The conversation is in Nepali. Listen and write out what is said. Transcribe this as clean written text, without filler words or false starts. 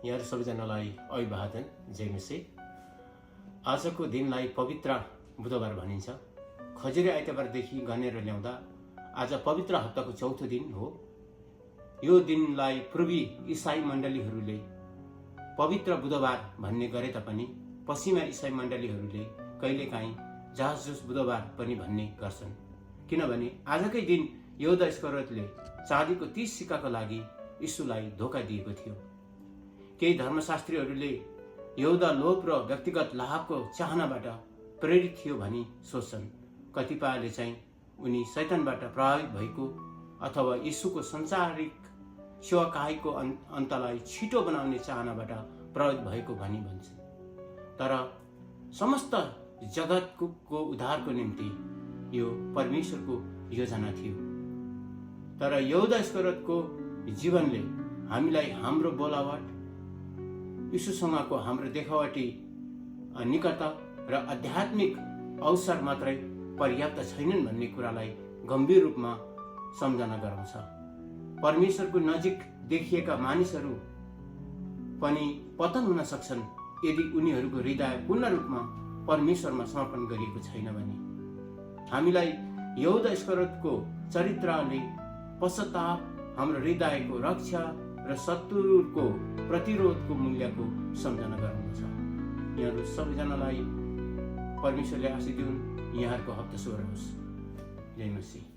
यहाँहरू सबैजनालाई अभिवादन, जय मसी। आजको दिनलाई पवित्र बुधबार भनिन्छ। खजुरी आइतबारदेखि गनेर ल्याउँदा आज पवित्र हप्ताको चौथो दिन हो। यो दिनलाई पूर्वी इसाई मण्डलीहरूले पवित्र बुधबार भन्ने गरे तापनि पश्चिमा इसाई मण्डलीहरूले कहिलेकाहीँ जहाजुस बुधबार पनि भन्ने गर्छन्, किनभने आजकै दिन यहुदा इस्करियोतले चाँदीको 30 सिक्काको लागि यीशुलाई धोका दिएको थियो। केही धर्मशास्त्रीहरूले यहुदा लोभ र व्यक्तिगत लाभको चाहनाबाट प्रेरित थियो भनी सोच्छन्। कतिपयले चाहिँ उनी शैतानबाट प्रभावित भएको अथवा यीशुको संसारिक सेवाकाईको अन्तलाई छिटो बनाउने चाहनाबाट प्रभावित भएको भनी भन्छन्। तर समस्त जगतको उद्धारको निम्ति यो परमेश्वरको योजना थियो। तर यहुदा इस्करियोतको जीवनले हामीलाई हाम्रो बोलावट, यीशुसँगको हाम्रो देखावटी निकटता र आध्यात्मिक अवसर मात्रै पर्याप्त छैनन् भन्ने कुरालाई गम्भीर रूपमा सम्झना गराउँछ। परमेश्वरको नजिक देखिएका मानिसहरू पनि पतन हुन सक्छन् यदि उनीहरूको हृदय पूर्ण रूपमा परमेश्वरमा समर्पण गरिएको छैन भने। हामीलाई यहुदा इस्करियोतको चरित्रले पश्चाताप, हाम्रो हृदयको रक्षा र शत्रुको प्रतिरोधको मूल्यको सम्झना गराउँदछ। यहाँहरू सबैजनालाई परमेश्वरले आशीष दिउन्। यहाँहरूको हप्ता शुभ रहोस्। जय मसीह।